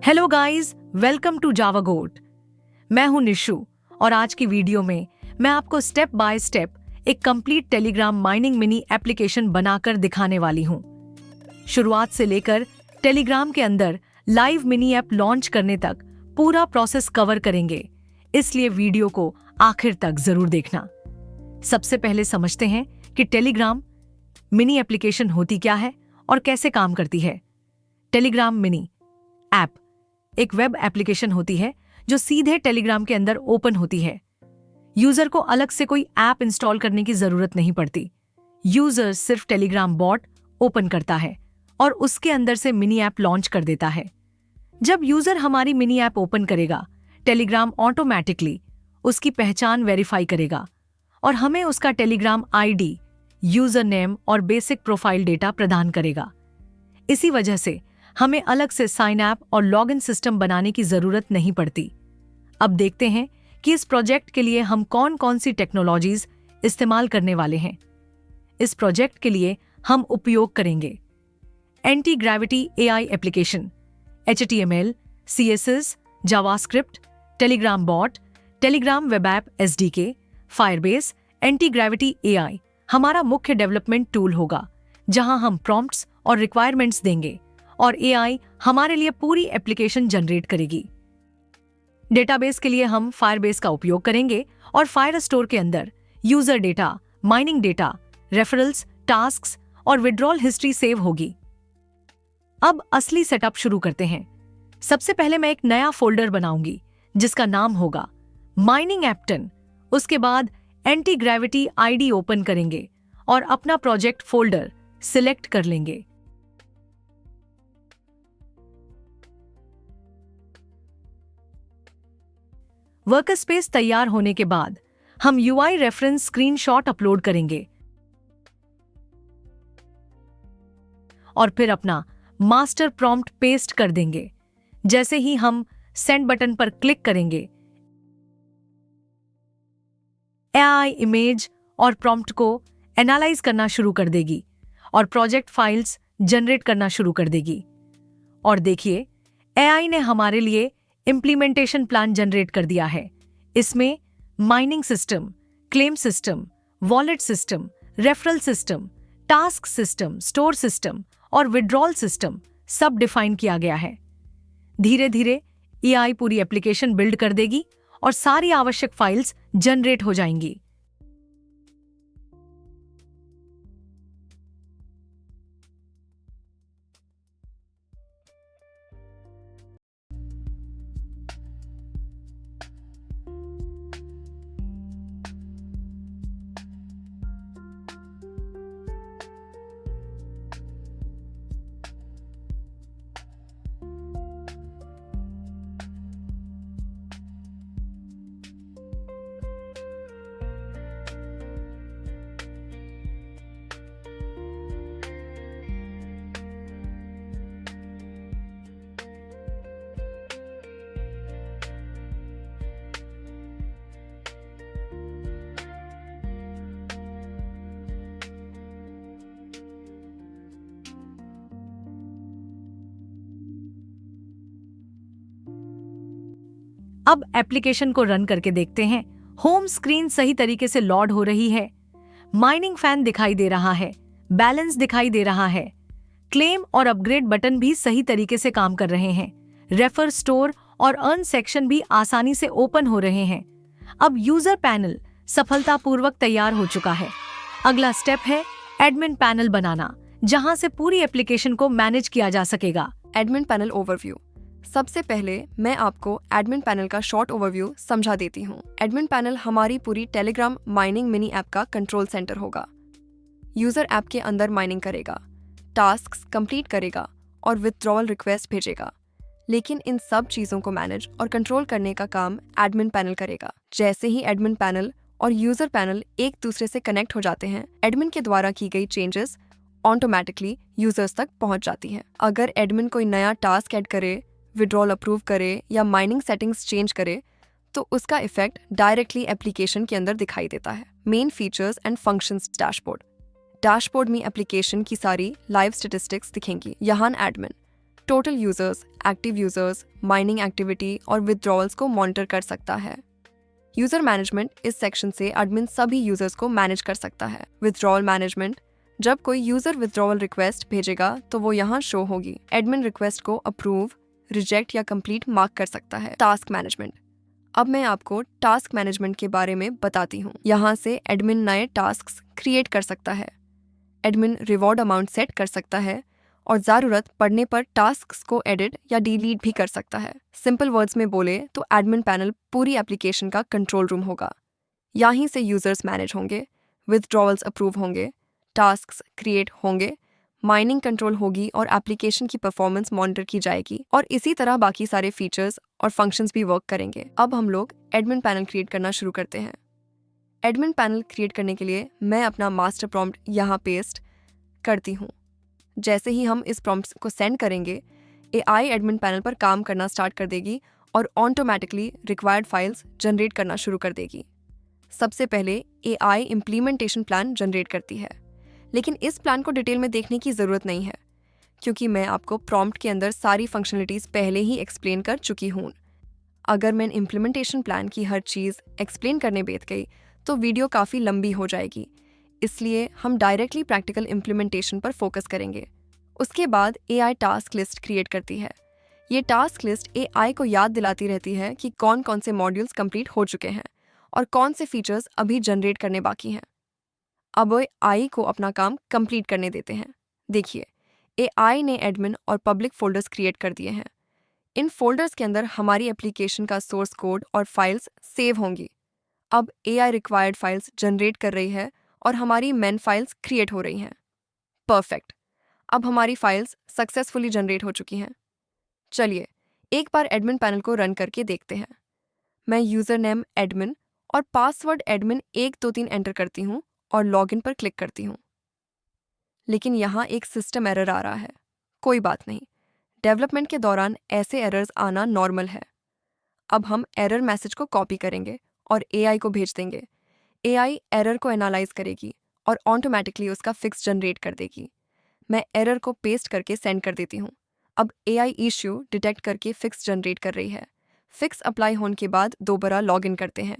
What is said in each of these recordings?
Hello guys, welcome to Java Goat. मैं हूं निशु और आज की वीडियो में मैं आपको स्टेप बाय स्टेप एक complete Telegram mining mini application बनाकर दिखाने वाली हूं। शुरुआत से लेकर टेलीग्राम के अंदर लाइव मिनी ऐप लॉन्च करने तक पूरा प्रोसेस कवर करेंगे, इसलिए वीडियो को आखिर तक जरूर देखना। सबसे पहले समझते हैं कि टेलीग्राम मिनी एप्लीकेशन होती क्या है और कैसे काम करती है। टेलीग्राम मिनी ऐप एक वेब एप्लीकेशन होती है जो सीधे टेलीग्राम के अंदर ओपन होती है। यूजर को अलग से कोई ऐप इंस्टॉल करने की जरूरत नहीं पड़ती। यूजर सिर्फ टेलीग्राम बॉट ओपन करता है और उसके अंदर से मिनी ऐप लॉन्च कर देता है। जब यूजर हमारी मिनी ऐप ओपन करेगा, टेलीग्राम ऑटोमेटिकली उसकी पहचान वेरीफाई करेगा और हमें उसका टेलीग्राम आईडी, यूजर नेम और बेसिक प्रोफाइल डेटा प्रदान करेगा। इसी वजह से हमें अलग से साइन ऐप और लॉगिन सिस्टम बनाने की जरूरत नहीं पड़ती। अब देखते हैं कि इस प्रोजेक्ट के लिए हम कौन कौन सी टेक्नोलॉजीज इस्तेमाल करने वाले हैं। इस प्रोजेक्ट के लिए हम उपयोग करेंगे anti gravity AI application, HTML, CSS, JavaScript, Telegram bot, Telegram web app SDK, Firebase. Anti gravity AI हमारा मुख्य डेवलपमेंट टूल होगा, जहां हम प्रॉम्प्ट्स और रिक्वायरमेंट्स देंगे और एआई हमारे लिए पूरी एप्लीकेशन जनरेट करेगी। डेटाबेस के लिए हम फायरबेस का उपयोग करेंगे और फायरस्टोर के अंदर user data, mining data, referrals, tasks और विड्रॉल हिस्ट्री सेव होगी। अब असली सेटअप शुरू करते हैं। सबसे पहले मैं एक नया फोल्डर बनाऊंगी जिसका नाम होगा माइनिंग ऐप 10। उसके बाद एंटी ग्रेविटी आईडी ओपन करेंगे और अपना प्रोजेक्ट फोल्डर सिलेक्ट कर लेंगे। वर्कस्पेस तैयार होने के बाद हम UI रेफरेंस स्क्रीनशॉट अपलोड करेंगे और फिर अपना मास्टर प्रॉम्प्ट पेस्ट कर देंगे। जैसे ही हम सेंड बटन पर क्लिक करेंगे, AI इमेज और प्रॉम्प्ट को एनालाइज करना शुरू कर देगी और प्रोजेक्ट फाइल्स जनरेट करना शुरू कर देगी। और देखिए, AI ने हमारे लिए इम्प्लीमेंटेशन प्लान जनरेट कर दिया है। इसमें mining system, claim system, wallet system, referral system, task system, store system और विड्रॉल सिस्टम सब डिफाइन किया गया है। धीरे धीरे AI पूरी एप्लीकेशन बिल्ड कर देगी और सारी आवश्यक फाइल्स जनरेट हो जाएंगी। अब एप्लीकेशन को रन करके देखते हैं। होम स्क्रीन सही तरीके से लोड हो रही है। माइनिंग फैन दिखाई दे रहा है, बैलेंस दिखाई दे रहा है, क्लेम और अपग्रेड बटन भी सही तरीके से काम कर रहे हैं। रेफर, स्टोर और अर्न सेक्शन भी आसानी से ओपन हो रहे हैं। अब यूजर पैनल सफलतापूर्वक तैयार हो चुका है। अगला स्टेप है एडमिन पैनल बनाना, जहां से पूरी एप्लीकेशन को मैनेज किया जा सकेगा। Admin panel overview. सबसे पहले मैं आपको एडमिन पैनल का शॉर्ट ओवरव्यू समझा देती हूँ। एडमिन पैनल हमारी पूरी टेलीग्राम माइनिंग मिनी ऐप का कंट्रोल सेंटर होगा। यूजर ऐप के अंदर माइनिंग करेगा, टास्क्स कंप्लीट करेगा और विथड्रॉवल रिक्वेस्ट भेजेगा। लेकिन इन सब चीज़ों को मैनेज और कंट्रोल करने का काम एडमिन पैनल करेगा। जैसे ही एडमिन पैनल और यूजर पैनल एक दूसरे से कनेक्ट हो जाते हैं, एडमिन के द्वारा की गई चेंजेस ऑटोमेटिकली यूजर्स तक पहुंच जाती हैं। अगर एडमिन कोई नया टास्क ऐड करे, विड्रॉल अप्रूव करे या माइनिंग सेटिंग्स चेंज करे, तो उसका इफेक्ट डायरेक्टली एप्लीकेशन के अंदर दिखाई देता है। Main features and functions dashboard. Dashboard में एप्लीकेशन की सारी लाइव स्टैटिस्टिक्स दिखेंगी। यहाँ admin total users, active users, mining activity और विथड्रॉवल्स को मॉनिटर कर सकता है। यूजर मैनेजमेंट, इस सेक्शन से एडमिन सभी यूजर्स को मैनेज कर सकता है। विथड्रॉवल मैनेजमेंट, जब कोई यूजर विथड्रॉवल रिक्वेस्ट भेजेगा तो वो यहाँ शो होगी। एडमिन रिक्वेस्ट को अप्रूव, रिजेक्ट या कंप्लीट मार्क कर सकता है। टास्क मैनेजमेंट, अब मैं आपको टास्क मैनेजमेंट के बारे में बताती हूँ। यहाँ से एडमिन नए टास्क क्रिएट कर सकता है। एडमिन रिवॉर्ड अमाउंट सेट कर सकता है और ज़रूरत पड़ने पर टास्क्स को एडिट या डिलीट भी कर सकता है। सिंपल वर्ड्स में बोले तो एडमिन पैनल पूरी एप्लीकेशन का कंट्रोल रूम होगा। यहीं से यूजर्स मैनेज होंगे, विथड्रॉवल्स अप्रूव होंगे, टास्क्स क्रिएट होंगे, माइनिंग कंट्रोल होगी और एप्लीकेशन की परफॉर्मेंस मॉनिटर की जाएगी और इसी तरह बाकी सारे फीचर्स और फंक्शंस भी वर्क करेंगे। अब हम लोग एडमिन पैनल क्रिएट करना शुरू करते हैं। एडमिन पैनल क्रिएट करने के लिए मैं अपना मास्टर प्रॉम्प्ट यहाँ पेस्ट करती हूँ। जैसे ही हम इस प्रॉम्प्ट को सेंड करेंगे, एआई एडमिन पैनल पर काम करना स्टार्ट कर देगी और ऑटोमेटिकली रिक्वायर्ड फाइल्स जनरेट करना शुरू कर देगी। सबसे पहले एआई इम्प्लीमेंटेशन प्लान जनरेट करती है, लेकिन इस प्लान को डिटेल में देखने की ज़रूरत नहीं है क्योंकि मैं आपको प्रॉम्प्ट के अंदर सारी फंक्शनलिटीज़ पहले ही एक्सप्लेन कर चुकी हूँ। अगर मैं इम्प्लीमेंटेशन प्लान की हर चीज़ एक्सप्लेन करने बैठ गई तो वीडियो काफ़ी लंबी हो जाएगी, इसलिए हम डायरेक्टली प्रैक्टिकल इम्प्लीमेंटेशन पर फोकस करेंगे। उसके बाद एआई टास्क लिस्ट क्रिएट करती है। ये टास्क लिस्ट एआई को याद दिलाती रहती है कि कौन कौन से मॉड्यूल्स कंप्लीट हो चुके हैं और कौन से फीचर्स अभी जनरेट करने बाकी हैं। अब एआई को अपना काम कंप्लीट करने देते हैं। देखिए, एआई ने एडमिन और पब्लिक फोल्डर्स क्रिएट कर दिए हैं। इन फोल्डर्स के अंदर हमारी एप्लीकेशन का सोर्स कोड और फाइल्स सेव होंगी। अब एआई रिक्वायर्ड फाइल्स जनरेट कर रही है और हमारी मेन फाइल्स क्रिएट हो रही हैं। परफेक्ट, अब हमारी फाइल्स सक्सेसफुली जनरेट हो चुकी हैं। चलिए एक बार एडमिन पैनल को रन करके देखते हैं। मैं यूज़र नेम एडमिन और पासवर्ड एडमिन 123 एंटर करती हूँ और लॉगिन पर क्लिक करती हूँ। लेकिन यहाँ एक सिस्टम एरर आ रहा है। कोई बात नहीं, डेवलपमेंट के दौरान ऐसे एरर्स आना नॉर्मल है। अब हम एरर मैसेज को कॉपी करेंगे और एआई को भेज देंगे। एआई एरर को एनालाइज करेगी और ऑटोमेटिकली उसका फिक्स जनरेट कर देगी। मैं एरर को पेस्ट करके सेंड कर देती हूँ। अब एआई इश्यू डिटेक्ट करके फिक्स जनरेट कर रही है। फिक्स अप्लाई होने के बाद दोबारा लॉगिन करते हैं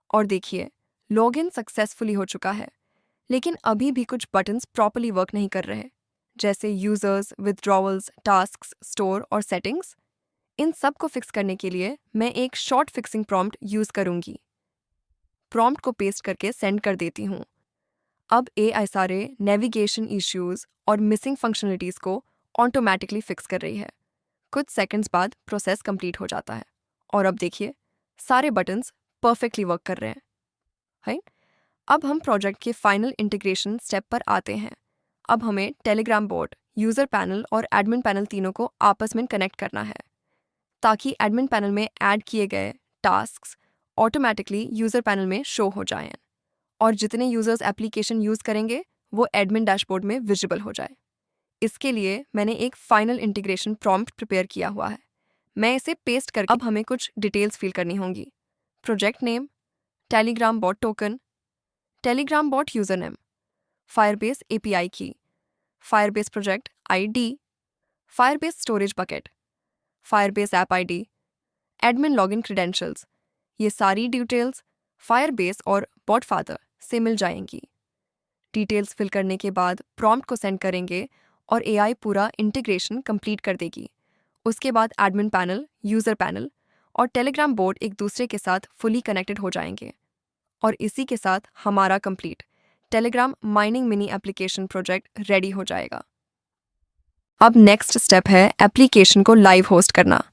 और देखिए, लॉगिन सक्सेसफुली हो चुका है, लेकिन अभी भी कुछ बटन्स प्रॉपर्ली वर्क नहीं कर रहे, जैसे यूजर्स, विथड्रॉवल्स, टास्क्स, स्टोर और सेटिंग्स। इन सब को फिक्स करने के लिए मैं एक शॉर्ट फिक्सिंग प्रॉम्प्ट यूज़ करूंगी। प्रॉम्प्ट को पेस्ट करके सेंड कर देती हूँ। अब एआई सारे नेविगेशन इश्यूज और मिसिंग फंक्शनलिटीज़ को ऑटोमेटिकली फिक्स कर रही है। कुछ सेकंड्स बाद प्रोसेस कंप्लीट हो जाता है और अब देखिए, सारे बटन्स परफेक्टली वर्क कर रहे हैं। अब हम प्रोजेक्ट के फाइनल इंटीग्रेशन स्टेप पर आते हैं। अब हमें टेलीग्राम बोट, यूज़र पैनल और एडमिन पैनल तीनों को आपस में कनेक्ट करना है ताकि एडमिन पैनल में ऐड किए गए टास्क्स ऑटोमेटिकली यूज़र पैनल में शो हो जाएं और जितने यूजर्स एप्लीकेशन यूज़ करेंगे वो एडमिन डैशबोर्ड में विजिबल हो जाए। इसके लिए मैंने एक फाइनल इंटीग्रेशन प्रॉम्प्ट प्रिपेयर किया हुआ है। मैं इसे पेस्ट करके अब हमें कुछ डिटेल्स फिल करनी होंगी। Project name, Telegram bot token, Telegram bot user name, Firebase API key, Firebase project ID, Firebase storage bucket, Firebase app ID, admin login credentials. ये सारी डिटेल्स फायरबेस और बॉट फादर से मिल जाएंगी। डिटेल्स फिल करने के बाद प्रॉम्प्ट को सेंड करेंगे और एआई पूरा इंटीग्रेशन कंप्लीट कर देगी। उसके बाद एडमिन पैनल, यूज़र पैनल और टेलीग्राम बोर्ड एक दूसरे के साथ फुली कनेक्टेड हो जाएंगे और इसी के साथ हमारा complete Telegram mining mini application project ready हो जाएगा। अब नेक्स्ट स्टेप है एप्लीकेशन को लाइव होस्ट करना।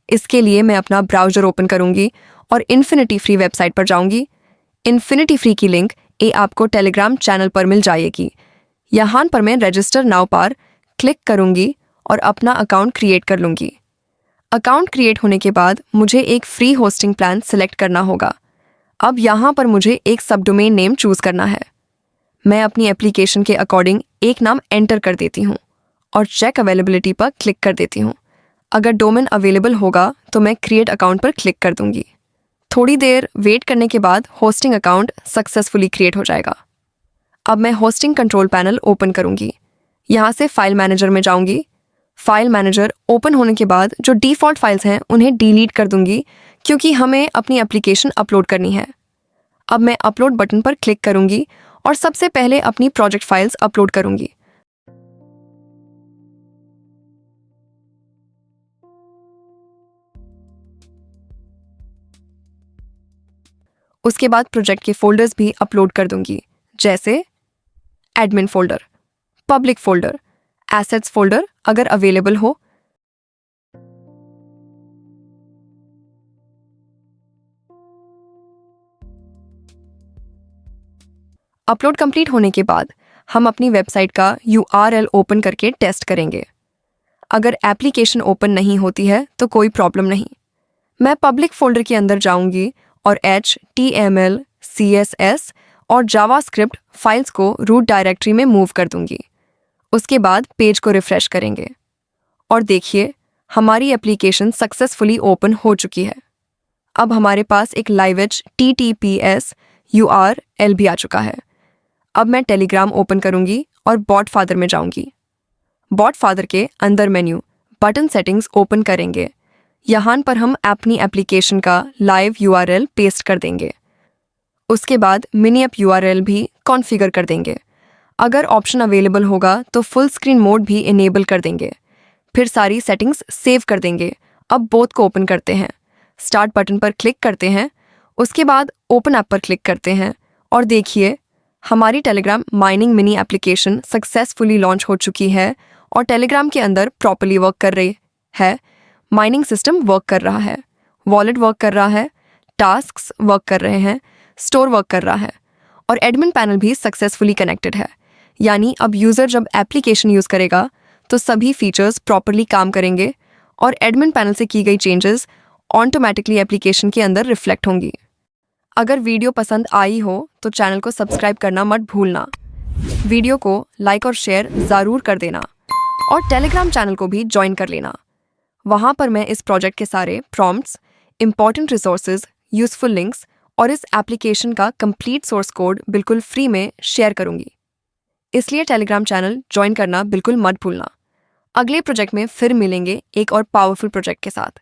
इसके लिए मैं अपना ब्राउज़र ओपन करूंगी और इन्फिनिटी फ्री वेबसाइट पर जाऊंगी। इन्फिनिटी फ्री की लिंक आपको टेलीग्राम चैनल पर मिल जाएगी। यहाँ पर मैं रजिस्टर नाउ पर क्लिक करूंगी और अपना अकाउंट क्रिएट कर लूंगी। अकाउंट क्रिएट होने के बाद मुझे एक फ्री होस्टिंग प्लान सिलेक्ट करना होगा। अब यहाँ पर मुझे एक सबडोमेन नेम चूज़ करना है। मैं अपनी एप्लीकेशन के अकॉर्डिंग एक नाम एंटर कर देती हूँ और चेक अवेलेबिलिटी पर क्लिक कर देती हूँ। अगर डोमेन अवेलेबल होगा तो मैं क्रिएट अकाउंट पर क्लिक कर दूंगी। थोड़ी देर वेट करने के बाद होस्टिंग अकाउंट सक्सेसफुली क्रिएट हो जाएगा। अब मैं होस्टिंग कंट्रोल पैनल ओपन करूंगी। यहाँ से फाइल मैनेजर में जाऊंगी। फाइल मैनेजर ओपन होने के बाद जो डिफ़ॉल्ट फाइल्स हैं उन्हें डिलीट कर दूंगी क्योंकि हमें अपनी एप्लीकेशन अपलोड करनी है। अब मैं अपलोड बटन पर क्लिक करूंगी और सबसे पहले अपनी प्रोजेक्ट फाइल्स अपलोड करूंगी। उसके बाद प्रोजेक्ट के फोल्डर्स भी अपलोड कर दूंगी, जैसे admin folder, public folder, assets folder अगर अवेलेबल हो। अपलोड कंप्लीट होने के बाद हम अपनी वेबसाइट का URL ओपन करके टेस्ट करेंगे। अगर एप्लीकेशन ओपन नहीं होती है तो कोई प्रॉब्लम नहीं। मैं पब्लिक फोल्डर के अंदर जाऊंगी और HTML, CSS और जावास्क्रिप्ट फाइल्स को रूट डायरेक्टरी में मूव कर दूंगी। उसके बाद पेज को रिफ्रेश करेंगे और देखिए हमारी एप्लीकेशन सक्सेसफुली ओपन हो चुकी है। अब हमारे पास एक लाइव HTTPS URL भी आ चुका है। अब मैं टेलीग्राम ओपन करूंगी और बॉट फादर में जाऊंगी। बॉट फादर के अंदर मेन्यू बटन सेटिंग्स ओपन करेंगे। यहाँ पर हम अपनी एप्लीकेशन का लाइव URL पेस्ट कर देंगे। उसके बाद मिनी ऐप URL भी कॉन्फ़िगर कर देंगे। अगर ऑप्शन अवेलेबल होगा तो फुल स्क्रीन मोड भी इनेबल कर देंगे। फिर सारी सेटिंग्स सेव कर देंगे। अब बोथ को ओपन करते हैं। स्टार्ट बटन पर क्लिक करते हैं। उसके बाद ओपन ऐप पर क्लिक करते हैं और देखिए हमारी Telegram mining mini application successfully launch हो चुकी है और टेलीग्राम के अंदर प्रॉपर्ली वर्क कर रही है। माइनिंग सिस्टम वर्क कर रहा है, वॉलेट वर्क कर रहा है, टास्क्स वर्क कर रहे हैं, स्टोर वर्क कर रहा है और एडमिन पैनल भी सक्सेसफुली कनेक्टेड है। यानी अब यूज़र जब एप्लीकेशन यूज़ करेगा तो सभी फीचर्स प्रॉपर्ली काम करेंगे और एडमिन पैनल से की गई चेंजेस ऑटोमेटिकली एप्लीकेशन के अंदर रिफ्लेक्ट होंगी। अगर वीडियो पसंद आई हो तो चैनल को सब्सक्राइब करना मत भूलना। वीडियो को लाइक और शेयर ज़रूर कर देना और टेलीग्राम चैनल को भी ज्वाइन कर लेना। वहाँ पर मैं इस प्रोजेक्ट के सारे prompts, important resources, useful links और इस एप्लीकेशन का कंप्लीट सोर्स कोड बिल्कुल फ्री में शेयर करूँगी। इसलिए टेलीग्राम चैनल ज्वाइन करना बिल्कुल मत भूलना। अगले प्रोजेक्ट में फिर मिलेंगे एक और पावरफुल प्रोजेक्ट के साथ।